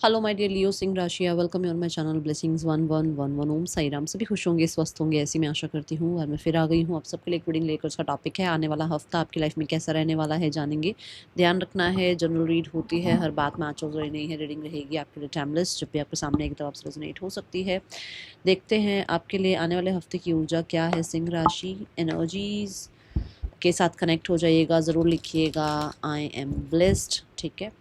Hello my dear Leo सिंह राशिया, welcome you on my channel blessings 1111 Om Sai Ram. सभी खुश होंगे, स्वस्थ होंगे, ऐसी मैं आशा करती हूँ। और मैं फिर आ गई हूँ आप सबके लिए एक रीडिंग लेकर। उसका टॉपिक है आने वाला हफ्ता आपकी लाइफ में कैसा रहने वाला है, जानेंगे। ध्यान रखना है, जनरल रीड होती है, हर बात में आंचल जरूरी नहीं है। रीडिंग रहेगी आपके लिए टाइमलेस, जब भी आपके सामने एक तरफ से रेजोनेट हो सकती है। देखते हैं आपके लिए आने वाले हफ्ते की ऊर्जा क्या है। सिंह राशि एनर्जीज के साथ कनेक्ट हो जाइएगा, ज़रूर लिखिएगा आई एम ब्लेस्ड, ठीक है।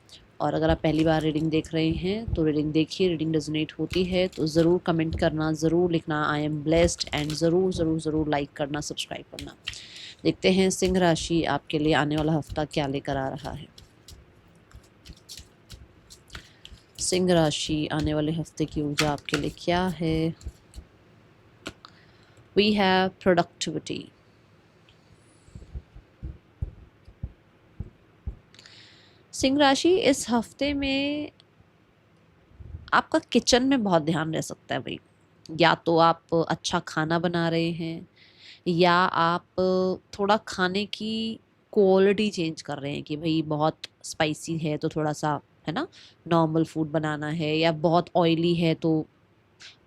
और अगर आप पहली बार रीडिंग देख रहे हैं तो रीडिंग देखिए, रीडिंग रेजोनेट होती है तो ज़रूर कमेंट करना, ज़रूर लिखना आई एम ब्लेस्ड एंड ज़रूर ज़रूर ज़रूर लाइक करना, सब्सक्राइब करना। देखते हैं सिंह राशि आपके लिए आने वाला हफ्ता क्या लेकर आ रहा है। सिंह राशि आने वाले हफ्ते की ऊर्जा आपके लिए क्या है। We have productivity. सिंह राशि इस हफ्ते में आपका किचन में बहुत ध्यान रह सकता है भाई। या तो आप अच्छा खाना बना रहे हैं, या आप थोड़ा खाने की क्वालिटी चेंज कर रहे हैं कि भाई बहुत स्पाइसी है तो थोड़ा सा, है ना, नॉर्मल फूड बनाना है, या बहुत ऑयली है तो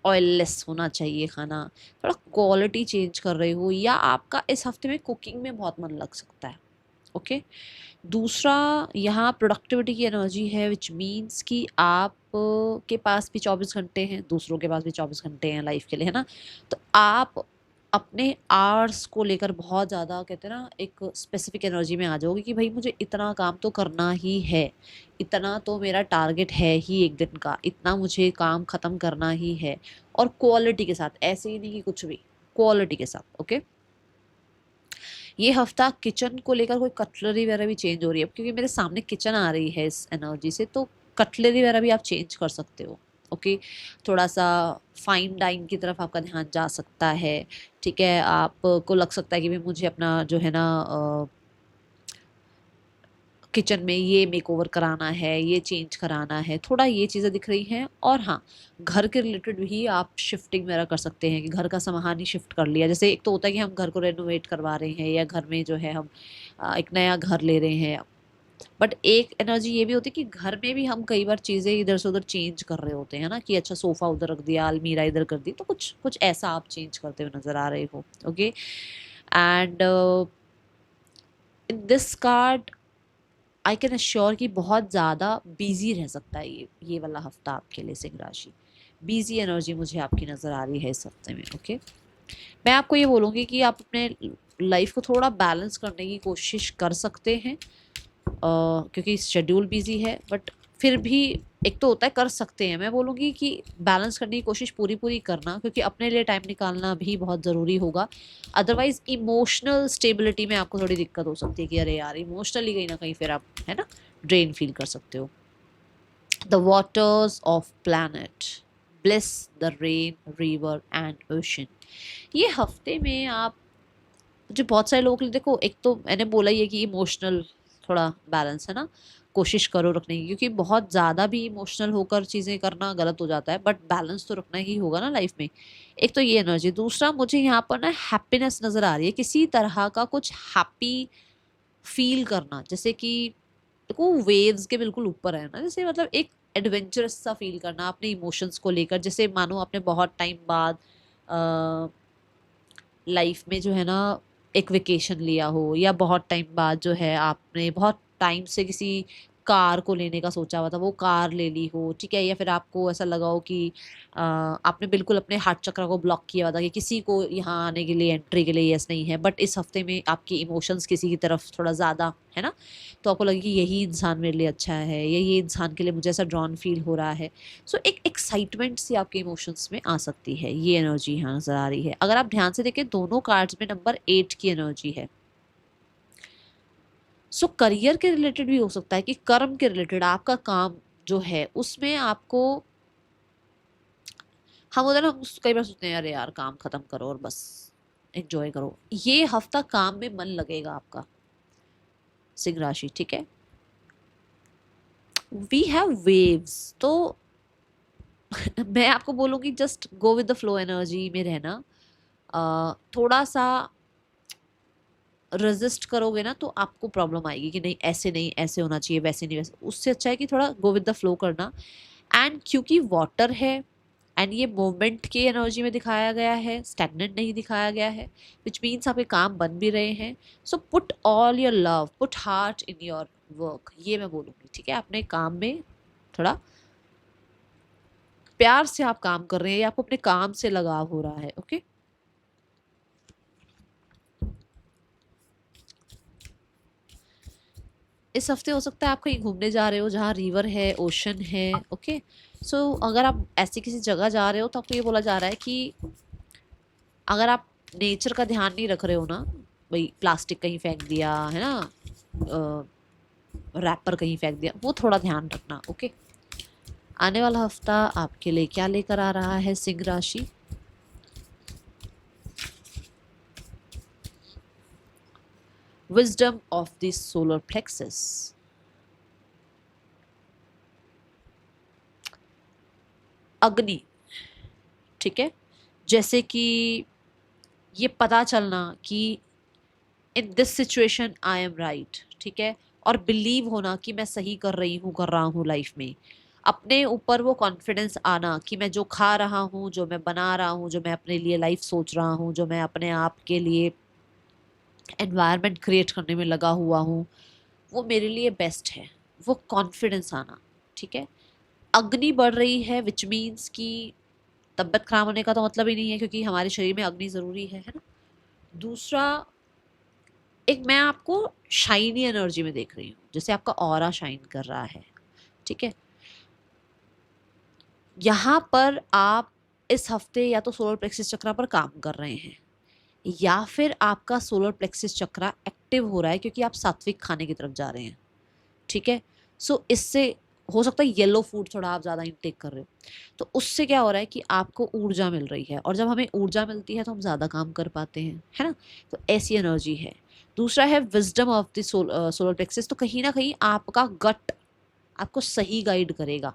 ऑयललेस होना चाहिए खाना। थोड़ा क्वालिटी चेंज कर रहे हो, या आपका इस हफ्ते में कुकिंग में बहुत मन लग सकता है। ओके। दूसरा, यहाँ प्रोडक्टिविटी की एनर्जी है, विच मीन्स कि आप के पास भी 24 घंटे हैं, दूसरों के पास भी 24 घंटे हैं लाइफ के लिए, है ना। तो आप अपने आर्स को लेकर बहुत ज़्यादा, कहते हैं ना, एक स्पेसिफिक एनर्जी में आ जाओगे कि भाई मुझे इतना काम तो करना ही है, इतना तो मेरा टारगेट है ही एक दिन का, इतना मुझे काम ख़त्म करना ही है। और क्वालिटी के साथ, ऐसे ही नहीं कि कुछ भी, क्वालिटी के साथ। ओके। ये हफ्ता किचन को लेकर कोई कटलरी वगैरह भी चेंज हो रही है, क्योंकि मेरे सामने किचन आ रही है इस एनर्जी से, तो कटलरी वगैरह भी आप चेंज कर सकते हो। ओके। थोड़ा सा फाइन डाइन की तरफ आपका ध्यान जा सकता है, ठीक है। आपको लग सकता है कि भाई मुझे अपना जो है ना किचन में ये मेकओवर कराना है, ये चेंज कराना है, थोड़ा ये चीज़ें दिख रही हैं। और हाँ, घर के रिलेटेड भी आप शिफ्टिंग वगैरह कर सकते हैं कि घर का सामान ही शिफ्ट कर लिया। जैसे एक तो होता है कि हम घर को रेनोवेट करवा रहे हैं, या घर में जो है हम एक नया घर ले रहे हैं। बट एक एनर्जी ये भी होती है कि घर में भी हम कई बार चीज़ें इधर से उधर चेंज कर रहे होते हैं ना, कि अच्छा सोफ़ा उधर रख दिया, अलमीरा इधर कर दी, तो कुछ कुछ ऐसा आप चेंज करते हुए नज़र आ रहे हो। Okay. And in this card I can assure कि बहुत ज़्यादा बिजी रह सकता है ये वाला हफ्ता आपके लिए सिंह राशि। बिजी एनर्जी मुझे आपकी नज़र आ रही है इस हफ्ते में। ओके। मैं आपको ये बोलूँगी कि आप अपने लाइफ को थोड़ा बैलेंस करने की कोशिश कर सकते हैं, क्योंकि शेड्यूल बिजी है, बट फिर भी एक तो होता है कर सकते हैं। मैं बोलूँगी कि बैलेंस करने की कोशिश पूरी पूरी करना, क्योंकि अपने लिए टाइम निकालना भी बहुत ज़रूरी होगा। अदरवाइज इमोशनल स्टेबिलिटी में आपको थोड़ी दिक्कत हो सकती है कि अरे यार, इमोशनली कहीं ना कहीं फिर आप, है ना, ड्रेन फील कर सकते हो। The waters of planet bless the rain river and ocean. ये हफ्ते में आप, मुझे बहुत सारे लोगों के लिए, देखो, एक तो मैंने बोला ही है कि इमोशनल थोड़ा बैलेंस, है ना, कोशिश करो रखने की, क्योंकि बहुत ज़्यादा भी इमोशनल होकर चीज़ें करना गलत हो जाता है, बट बैलेंस तो रखना ही होगा ना लाइफ में। एक तो ये एनर्जी। दूसरा, मुझे यहाँ पर ना हैप्पीनेस नज़र आ रही है, किसी तरह का कुछ हैप्पी फील करना, जैसे कि देखो वेव्स के बिल्कुल ऊपर है ना, जैसे मतलब एक एडवेंचरस सा फील करना अपने इमोशंस को लेकर। जैसे मानो आपने बहुत टाइम बाद लाइफ में जो है ना एक वेकेशन लिया हो, या बहुत टाइम बाद जो है आपने बहुत टाइम से किसी कार को लेने का सोचा हुआ था, वो कार ले ली हो, ठीक है। या फिर आपको ऐसा लगा हो कि आपने बिल्कुल अपने हार्ट चक्र को ब्लॉक किया हुआ था कि किसी को यहाँ आने के लिए, एंट्री के लिए यस नहीं है, बट इस हफ्ते में आपके इमोशंस किसी की तरफ थोड़ा ज़्यादा, है ना, तो आपको लगे कि यही इंसान मेरे लिए अच्छा है, या ये इंसान के लिए मुझे ऐसा ड्रॉन फील हो रहा है। सो एक एक्साइटमेंट सी आपके इमोशंस में आ सकती है, ये एनर्जी यहाँ नजर आ रही है। अगर आप ध्यान से देखें, दोनों कार्ड्स में नंबर 8 की एनर्जी है। सो करियर के रिलेटेड भी हो सकता है कि कर्म के रिलेटेड आपका काम जो है उसमें आपको, हम होता है ना, हम कई बार सोचते हैं अरे यार काम खत्म करो और बस एंजॉय करो। ये हफ्ता काम में मन लगेगा आपका सिंह राशि, ठीक है। वी हैव वेव्स, तो मैं आपको बोलूंगी just go with the flow energy में रहना। थोड़ा सा रेजिस्ट करोगे ना तो आपको प्रॉब्लम आएगी कि नहीं, ऐसे नहीं, ऐसे होना चाहिए, वैसे नहीं, वैसे। उससे अच्छा है कि थोड़ा गो विद द फ्लो करना। एंड क्योंकि वाटर है एंड ये मोमेंट की एनर्जी में दिखाया गया है, स्टैग्नेंट नहीं दिखाया गया है, विच मीन्स आपके काम बन भी रहे हैं। So put all your love, put heart in your work, ये मैं बोलूँगी। ठीक है, अपने काम में थोड़ा प्यार से आप काम कर रहे हैं या आपको अपने काम से लगाव हो रहा है। ओके, इस हफ्ते हो सकता है आप कहीं घूमने जा रहे हो जहाँ रिवर है, ओशन है। ओके, सो अगर आप ऐसी किसी जगह जा रहे हो तो आपको ये बोला जा रहा है कि अगर आप नेचर का ध्यान नहीं रख रहे हो ना, भाई प्लास्टिक कहीं फेंक दिया है ना, रैपर कहीं फेंक दिया, वो थोड़ा ध्यान रखना। ओके, आने वाला हफ्ता आपके लिए क्या लेकर आ रहा है सिंह राशि? Wisdom of the solar plexus. अग्नि, ठीक है, जैसे कि ये पता चलना कि in this situation I am right, ठीक है, और बिलीव होना कि मैं सही कर रही हूँ, कर रहा हूँ लाइफ में। अपने ऊपर वो कॉन्फिडेंस आना कि मैं जो खा रहा हूँ, जो मैं बना रहा हूँ, जो मैं अपने लिए लाइफ सोच रहा हूँ, जो मैं अपने आप के लिए एनवायरनमेंट क्रिएट करने में लगा हुआ हूँ, वो मेरे लिए बेस्ट है, वो कॉन्फिडेंस आना। ठीक है, अग्नि बढ़ रही है विच मीन्स कि तबीयत खराब होने का तो मतलब ही नहीं है, क्योंकि हमारे शरीर में अग्नि ज़रूरी है ना। दूसरा, एक मैं आपको शाइनी एनर्जी में देख रही हूँ, जैसे आपका ऑरा शाइन कर रहा है। ठीक है, यहाँ पर आप इस हफ्ते या तो सोलर प्लेक्सिस चक्रा पर काम कर रहे हैं, या फिर आपका सोलर प्लेक्सिस चक्रा एक्टिव हो रहा है क्योंकि आप सात्विक खाने की तरफ जा रहे हैं। ठीक है, सो इससे हो सकता है येलो फूड थोड़ा आप ज़्यादा इनटेक कर रहे हो, तो उससे क्या हो रहा है कि आपको ऊर्जा मिल रही है, और जब हमें ऊर्जा मिलती है तो हम ज़्यादा काम कर पाते हैं, है ना। तो ऐसी एनर्जी है। दूसरा है wisdom of the solar plexus, तो कहीं ना कहीं आपका गट आपको सही गाइड करेगा।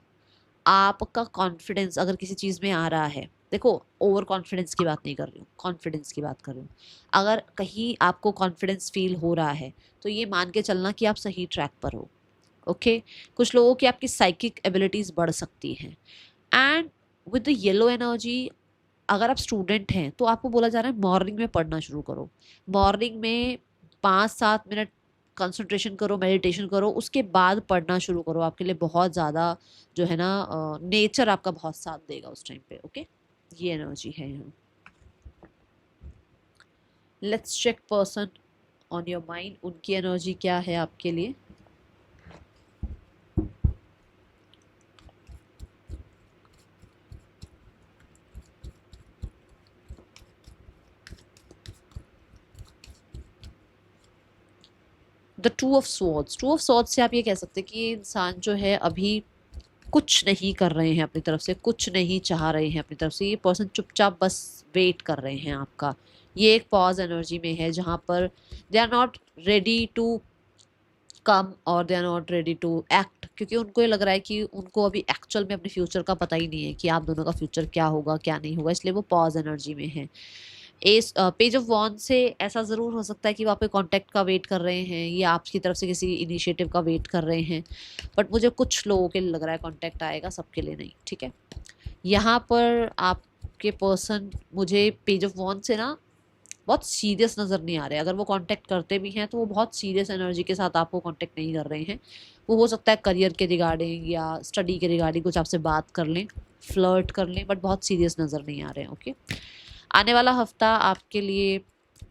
आपका कॉन्फिडेंस अगर किसी चीज़ में आ रहा है, देखो ओवर कॉन्फिडेंस की बात नहीं कर रही हूँ, कॉन्फिडेंस की बात कर रही हूँ। अगर कहीं आपको कॉन्फिडेंस फील हो रहा है तो ये मान के चलना कि आप सही ट्रैक पर हो। ओके, कुछ लोगों की आपकी साइकिक एबिलिटीज़ बढ़ सकती हैं। And with the yellow energy, अगर आप स्टूडेंट हैं तो आपको बोला जा रहा है मॉर्निंग में पढ़ना शुरू करो। मॉर्निंग में 5-7 मिनट कंसंट्रेशन करो, मेडिटेशन करो, उसके बाद पढ़ना शुरू करो। आपके लिए बहुत ज़्यादा जो है ना, नेचर आपका बहुत साथ देगा उस टाइम पे। ओके, ये एनर्जी है यहाँ। Let's check person on your mind, उनकी एनर्जी क्या है आपके लिए। The two of swords, two of swords से आप ये कह सकते हैं कि ये इंसान जो है अभी कुछ नहीं कर रहे हैं अपनी तरफ से, कुछ नहीं चाह रहे हैं अपनी तरफ से। ये पर्सन चुपचाप बस वेट कर रहे हैं आपका। ये एक पॉज एनर्जी में है जहाँ पर they are not ready to come और they are not ready to act, क्योंकि उनको ये लग रहा है कि उनको अभी एक्चुअल में अपने फ्यूचर का पता ही नहीं है कि आप दोनों का फ्यूचर क्या होगा क्या नहीं होगा, इसलिए वो पॉज एनर्जी में है। एस पेज ऑफ वॉन्ड से ऐसा ज़रूर हो सकता है कि वो आपके कॉन्टैक्ट का वेट कर रहे हैं या आपकी तरफ से किसी इनिशिएटिव का वेट कर रहे हैं, बट मुझे कुछ लोगों के लिए लग रहा है कॉन्टैक्ट आएगा, सबके लिए नहीं। ठीक है, यहाँ पर आपके पर्सन मुझे पेज ऑफ वॉन्ड से ना बहुत सीरियस नज़र नहीं आ रहे। अगर वो कांटेक्ट करते भी हैं तो वो बहुत सीरियस एनर्जी के साथ आपको कांटेक्ट नहीं कर रहे हैं। वो हो सकता है करियर के रिगार्डिंग या स्टडी के रिगार्डिंग कुछ आपसे बात कर लें, फ्लर्ट कर लें, बट बहुत सीरियस नज़र नहीं आ रहे हैं। ओके, आने वाला हफ्ता आपके लिए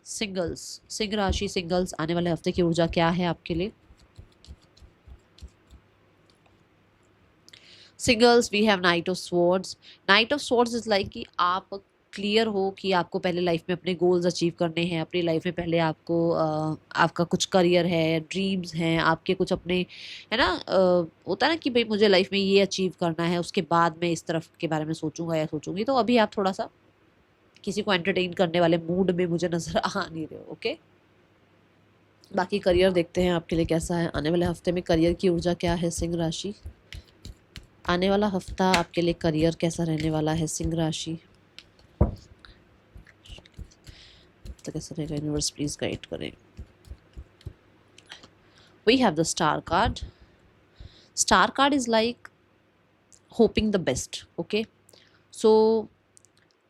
सिंगल्स, सिंह राशि सिंगल्स, आने वाले हफ्ते की ऊर्जा क्या है आपके लिए? Singles we have knight of swords. Knight of swords is like कि आप क्लियर हो कि आपको पहले लाइफ में अपने गोल्स अचीव करने हैं। अपनी लाइफ में पहले आपको आपका कुछ करियर है, ड्रीम्स हैं आपके कुछ अपने, है ना, होता है ना कि भाई मुझे लाइफ में ये अचीव करना है, उसके बाद मैं इस तरफ के बारे में सोचूंगा या सोचूंगी। तो अभी आप थोड़ा सा किसी को एंटरटेन करने वाले मूड में मुझे नजर आ नहीं रहे हो। ओके, बाकी करियर देखते हैं आपके लिए कैसा है आने वाले हफ्ते में। करियर की ऊर्जा क्या है सिंह राशि? आने वाला हफ्ता आपके लिए करियर कैसा रहने वाला है सिंह राशि? तो कैसा रहेगा, यूनिवर्स प्लीज गाइड करें। We have the star card. Star card is like hoping the best. Okay, so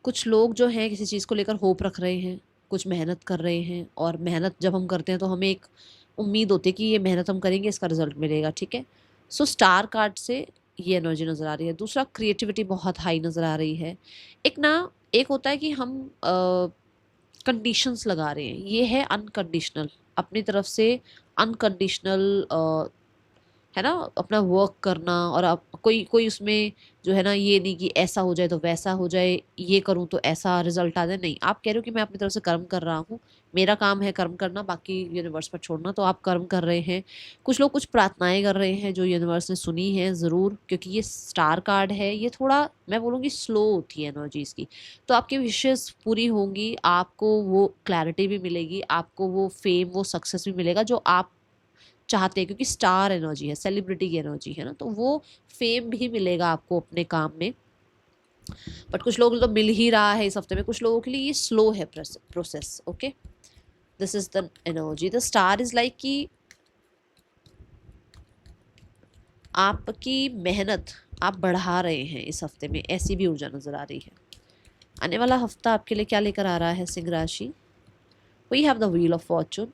कुछ लोग जो हैं किसी चीज़ को लेकर होप रख रहे हैं, कुछ मेहनत कर रहे हैं, और मेहनत जब हम करते हैं तो हमें एक उम्मीद होती है कि ये मेहनत हम करेंगे, इसका रिजल्ट मिलेगा। ठीक है, सो स्टार कार्ड से ये एनर्जी नज़र आ रही है। दूसरा, क्रिएटिविटी बहुत हाई नज़र आ रही है। एक होता है कि हम कंडीशंस लगा रहे हैं, ये है अनकंडीशनल, अपनी तरफ से अनकंडीशनल, है ना, अपना वर्क करना। और आप कोई कोई उसमें जो है ना, ये नहीं कि ऐसा हो जाए तो वैसा हो जाए, ये करूँ तो ऐसा रिजल्ट आ जाए। नहीं, आप कह रहे हो कि मैं अपनी तरफ से कर्म कर रहा हूँ, मेरा काम है कर्म करना, बाकी यूनिवर्स पर छोड़ना, तो आप कर्म कर रहे हैं। कुछ लोग कुछ प्रार्थनाएं कर रहे हैं जो यूनिवर्स ने सुनी है ज़रूर, क्योंकि ये स्टार कार्ड है, ये थोड़ा मैं बोलूँगी स्लो होती है एनर्जीज़ की। तो आपकी विशेज़ पूरी होंगी, आपको वो क्लैरिटी भी मिलेगी, आपको वो फेम, वो सक्सेस भी मिलेगा जो आप चाहते हैं, क्योंकि स्टार एनर्जी है, सेलिब्रिटी की एनर्जी है ना, तो वो फेम भी मिलेगा आपको अपने काम में। बट कुछ लोगों को तो मिल ही रहा है इस हफ्ते में, कुछ लोगों के लिए ये स्लो है process. Okay, this is the energy. The star is like कि आपकी मेहनत आप बढ़ा रहे हैं इस हफ्ते में, ऐसी भी ऊर्जा नजर आ रही है। आने वाला हफ्ता आपके लिए क्या लेकर आ रहा है सिंह राशि? We have the wheel of fortune.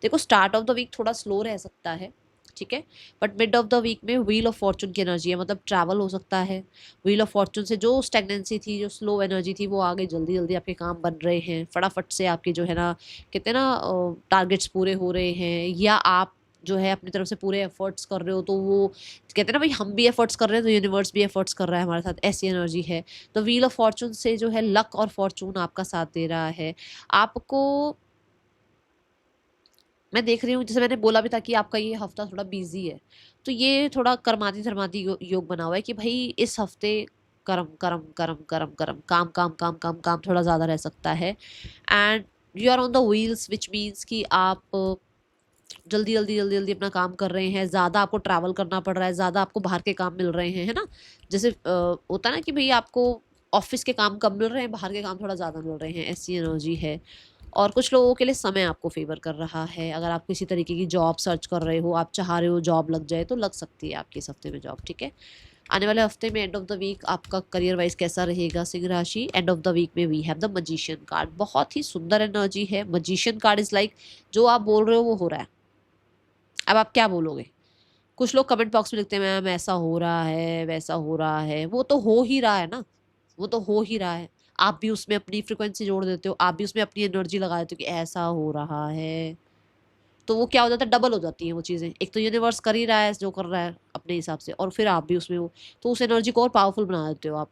देखो, स्टार्ट ऑफ द वीक थोड़ा स्लो रह सकता है, ठीक है, but mid of the week में व्हील ऑफ फॉर्चून की एनर्जी है, मतलब ट्रैवल हो सकता है। व्हील ऑफ फॉर्चून से जो स्टेगनेंसी थी, जो स्लो एनर्जी थी, वो आगे जल्दी जल्दी आपके काम बन रहे हैं, फटाफट से आपके जो है ना, कहते हैं ना, टारगेट्स पूरे हो रहे हैं, या आप जो है अपनी तरफ से पूरे एफर्ट्स कर रहे हो, तो वो कहते हैं ना भाई, हम भी एफर्ट्स कर रहे हैं तो यूनिवर्स भी एफर्ट्स कर रहा है हमारे साथ, ऐसी एनर्जी है। तो व्हील ऑफ फॉर्चून से जो है लक और फॉर्चून आपका साथ दे रहा है। आपको मैं देख रही हूँ, जैसे मैंने बोला भी था कि आपका ये हफ्ता थोड़ा बिजी है, तो ये थोड़ा कर्माती धर्माती योग बना हुआ है कि भाई इस हफ्ते कर्म कर्म कर्म कर्म कर्म, काम काम काम काम काम थोड़ा ज़्यादा रह सकता है। And you are on the wheels, which means कि आप जल्दी जल्दी जल्दी जल्दी अपना काम कर रहे हैं, ज़्यादा आपको ट्रैवल करना पड़ रहा है, ज़्यादा आपको बाहर के काम मिल रहे हैं, है ना। जैसे होता है ना कि भाई आपको ऑफिस के काम कम मिल रहे हैं, बाहर के काम थोड़ा ज़्यादा मिल रहे हैं, ऐसी एनर्जी है। और कुछ लोगों के लिए समय आपको फेवर कर रहा है। अगर आप किसी तरीके की जॉब सर्च कर रहे हो, आप चाह रहे हो जॉब लग जाए, तो लग सकती है आपके इस हफ्ते में जॉब। ठीक है, आने वाले हफ्ते में एंड ऑफ द वीक आपका करियर वाइज कैसा रहेगा सिंह राशि? एंड ऑफ द वीक में we have the magician card, बहुत ही सुंदर एनर्जी है। मजिशियन कार्ड इज लाइक जो आप बोल रहे हो वो हो रहा है। अब आप क्या बोलोगे? कुछ लोग कमेंट बॉक्स में लिखते हैं मैम ऐसा हो रहा है, वैसा हो रहा है, वो तो हो ही रहा है ना, वो तो हो ही रहा है। आप भी उसमें अपनी फ्रिक्वेंसी जोड़ देते हो, आप भी उसमें अपनी एनर्जी लगा देते हो कि ऐसा हो रहा है, तो वो क्या हो जाता है, डबल हो जाती हैं वो चीज़ें। एक तो यूनिवर्स कर ही रहा है जो कर रहा है अपने हिसाब से, और फिर आप भी उसमें हो, तो उस एनर्जी को और पावरफुल बना देते हो आप।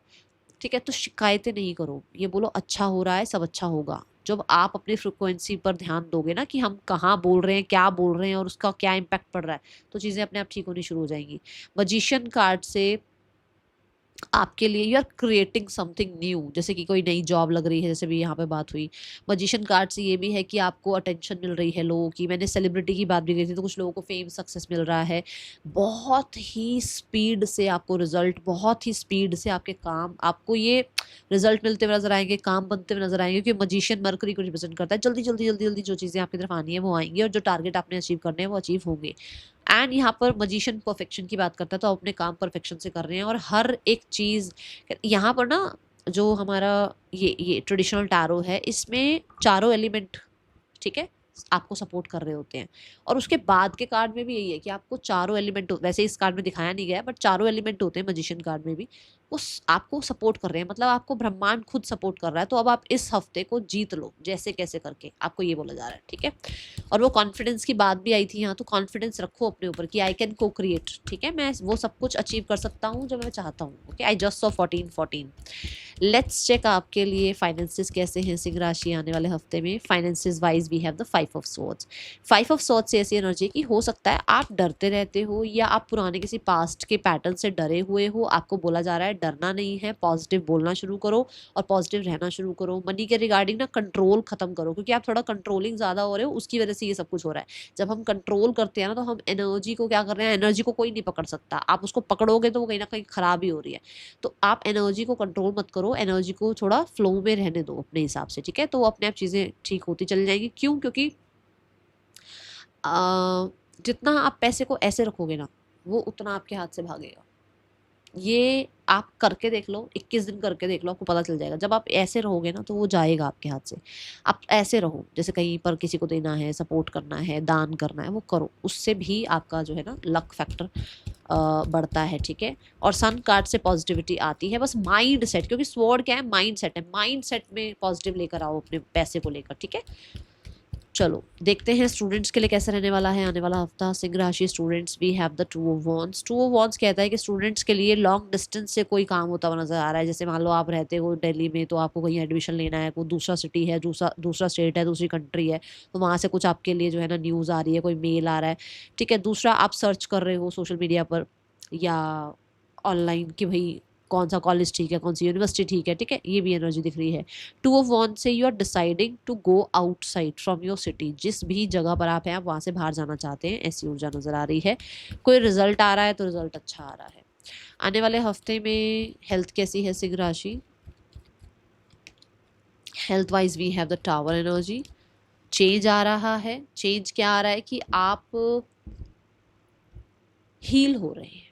ठीक है, तो शिकायतें नहीं करो, ये बोलो अच्छा हो रहा है, सब अच्छा होगा। जब आप अपनी फ्रिक्वेंसी पर ध्यान दोगे ना कि हम कहाँ बोल रहे हैं, क्या बोल रहे हैं, और उसका क्या इम्पैक्ट पड़ रहा है, तो चीज़ें अपने आप ठीक होनी शुरू हो जाएंगी। मजिशियन कार्ड से आपके लिए you are creating something new, जैसे कि कोई नई जॉब लग रही है, जैसे भी यहाँ पे बात हुई। मजिशियन कार्ड से ये भी है कि आपको अटेंशन मिल रही है लोगों की। मैंने सेलिब्रिटी की बात भी की थी, तो कुछ लोगों को फेम सक्सेस मिल रहा है। बहुत ही स्पीड से आपको रिजल्ट, बहुत ही स्पीड से आपके काम, आपको ये रिजल्ट मिलते हुए नजर आएंगे, काम बनते हुए नजर आएंगे, क्योंकि मजिशियन मरकरी को रिप्रेजेंट करता है। जल्दी जल्दी जल्दी जल्दी जो चीज़ें आपकी तरफ आनी है वो आएंगी, और जो टारगेट आपने अचीव करने हैं वो अचीव होंगे। एंड यहाँ पर मजिशियन परफेक्शन की बात करता है, तो आप अपने काम परफेक्शन से कर रहे हैं, और हर एक चीज़ यहाँ पर ना, जो हमारा ये ट्रेडिशनल टैरो है, इसमें चारों एलिमेंट, ठीक है, आपको सपोर्ट कर रहे होते हैं। और उसके बाद के कार्ड में भी यही है कि आपको चारों एलिमेंट, वैसे इस कार्ड में दिखाया नहीं गया, बट चारों एलिमेंट होते हैं मजिशियन कार्ड में भी, वो आपको सपोर्ट कर रहे हैं, मतलब आपको ब्रह्मांड खुद सपोर्ट कर रहा है। तो अब आप इस हफ्ते को जीत लो जैसे कैसे करके, आपको ये बोला जा रहा है। ठीक है, और वो कॉन्फिडेंस की बात भी आई थी यहाँ, तो कॉन्फिडेंस रखो अपने ऊपर कि आई कैन को क्रिएट। ठीक है, मैं वो सब कुछ अचीव कर सकता हूँ जो मैं चाहता हूँ। Okay, I just saw 14-14। Let's check आपके लिए फाइनेंसेस कैसे हैं सिंह राशि आने वाले हफ्ते में। Finances wise we have the 5 of swords. 5 of swords से ऐसी एनर्जी की हो सकता है आप डरते रहते हो, या आप पुराने किसी पास्ट के पैटर्न से डरे हुए हो। आपको बोला जा रहा है डरना नहीं है, पॉजिटिव बोलना शुरू करो और पॉजिटिव रहना शुरू करो। मनी के रिगार्डिंग ना कंट्रोल खत्म करो, क्योंकि आप थोड़ा कंट्रोलिंग ज़्यादा हो रहे हो, उसकी वजह से ये सब कुछ हो रहा है। जब हम कंट्रोल करते हैं ना, तो हम एनर्जी को क्या कर रहे हैं, एनर्जी को कोई नहीं पकड़ सकता, आप उसको पकड़ोगे तो वो कहीं ना कहीं खराब ही हो रही है। तो आप एनर्जी को कंट्रोल मत करो, एनर्जी को थोड़ा फ्लो में रहने दो अपने हिसाब से। ठीक है, तो अपने आप चीज़ें ठीक होती चली जाएंगी। क्यों? क्योंकि जितना आप पैसे को ऐसे रखोगे ना, वो उतना आपके हाथ से भागेगा। ये आप करके देख लो, 21 दिन करके देख लो, आपको पता चल जाएगा। जब आप ऐसे रहोगे ना तो वो जाएगा आपके हाथ से। आप ऐसे रहो, जैसे कहीं पर किसी को देना है, सपोर्ट करना है, दान करना है, वो करो, उससे भी आपका जो है ना लक फैक्टर बढ़ता है, ठीक है। और सन कार्ड से पॉजिटिविटी आती है, बस माइंड सेट, क्योंकि स्वॉर्ड क्या है, माइंड सेट है, माइंड सेट में पॉजिटिव लेकर आओ अपने पैसे को लेकर, ठीक है। चलो देखते हैं स्टूडेंट्स के लिए कैसा रहने वाला है आने वाला हफ्ता। सिंह राशि students, we have the two of wands. Two of wands कहता है कि स्टूडेंट्स के लिए लॉन्ग डिस्टेंस से कोई काम होता हुआ नजर आ रहा है। जैसे मान लो आप रहते हो दिल्ली में, तो आपको कहीं एडमिशन लेना है, कोई दूसरा सिटी है, दूसरा स्टेट है, दूसरी कंट्री है, तो वहाँ से कुछ आपके लिए जो है ना न्यूज़ आ रही है, कोई मेल आ रहा है, ठीक है। दूसरा, आप सर्च कर रहे हो सोशल मीडिया पर या ऑनलाइन कि भाई कौन सा कॉलेज ठीक है, कौन सी यूनिवर्सिटी ठीक है, ठीक है, ये भी एनर्जी दिख रही है। टू ऑफ वॉन्ड्स से you are deciding to go outside from your city. जिस भी जगह पर आप हैं, आप वहाँ से बाहर जाना चाहते हैं, ऐसी ऊर्जा नजर आ रही है। कोई रिजल्ट आ रहा है तो रिजल्ट अच्छा आ रहा है। आने वाले हफ्ते में हेल्थ कैसी है सिंह राशि? Health wise we have the tower energy. Change आ रहा है। चेंज क्या आ रहा है कि आप हील हो रहे हैं,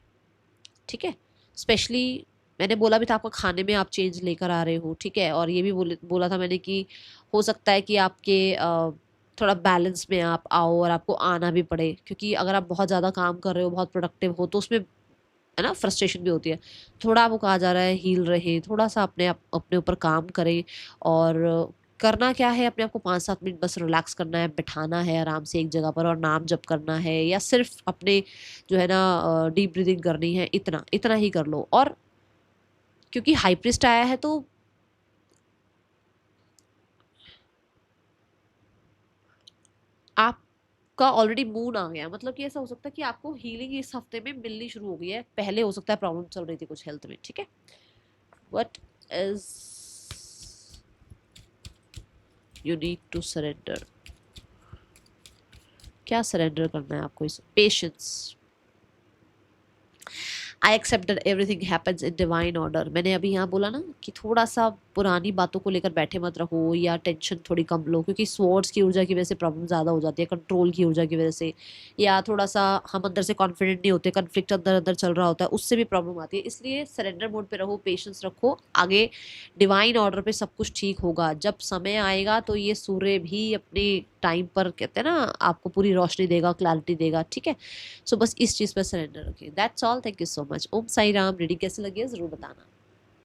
ठीक है। स्पेशली मैंने बोला भी था आपको, खाने में आप चेंज लेकर आ रहे हो, ठीक है। और ये भी बोला था मैंने कि हो सकता है कि आपके थोड़ा बैलेंस में आप आओ और आपको आना भी पड़े, क्योंकि अगर आप बहुत ज़्यादा काम कर रहे हो, बहुत प्रोडक्टिव हो, तो उसमें है ना फ्रस्ट्रेशन भी होती है। थोड़ा आपको कहा जा रहा है हील रहे, थोड़ा सा अपने ऊपर काम करें। और करना क्या है, अपने आप को 5-7 मिनट बस रिलैक्स करना है, बिठाना है आराम से एक जगह पर और नाम जप करना है, या सिर्फ अपने जो है ना डीप ब्रीदिंग करनी है, इतना इतना ही कर लो। और क्योंकि हाई प्रीस्ट आया है, तो आपका ऑलरेडी मून आ गया, मतलब कि ऐसा हो सकता है कि आपको हीलिंग इस हफ्ते में मिलनी शुरू हो गई है। पहले हो सकता है प्रॉब्लम चल रही थी कुछ हेल्थ में, ठीक है। What is you need to surrender? क्या सरेंडर करना है आपको? Is patience. I accept that everything happens in divine order. मैंने अभी यहाँ बोला ना कि थोड़ा सा पुरानी बातों को लेकर बैठे मत रहो, या टेंशन थोड़ी कम लो, क्योंकि स्वॉर्ड्स की ऊर्जा की वजह से प्रॉब्लम ज़्यादा हो जाती है, कंट्रोल की ऊर्जा की वजह से, या थोड़ा सा हम अंदर से कॉन्फिडेंट नहीं होते, कन्फ्लिक्ट अंदर अंदर चल रहा होता है, उससे भी प्रॉब्लम आती है। इसलिए सरेंडर मोड पे रहो, पेशेंस रखो, आगे डिवाइन ऑर्डर पे सब कुछ ठीक होगा। जब समय आएगा तो ये सूर्य भी अपने टाइम पर, कहते हैं ना, आपको पूरी रोशनी देगा, क्लैरिटी देगा, ठीक है। सो बस इस चीज़ पर सरेंडर रखिए। That's all. Thank you so much. Om Sai Ram. Reading कैसे लगी है ज़रूर बताना।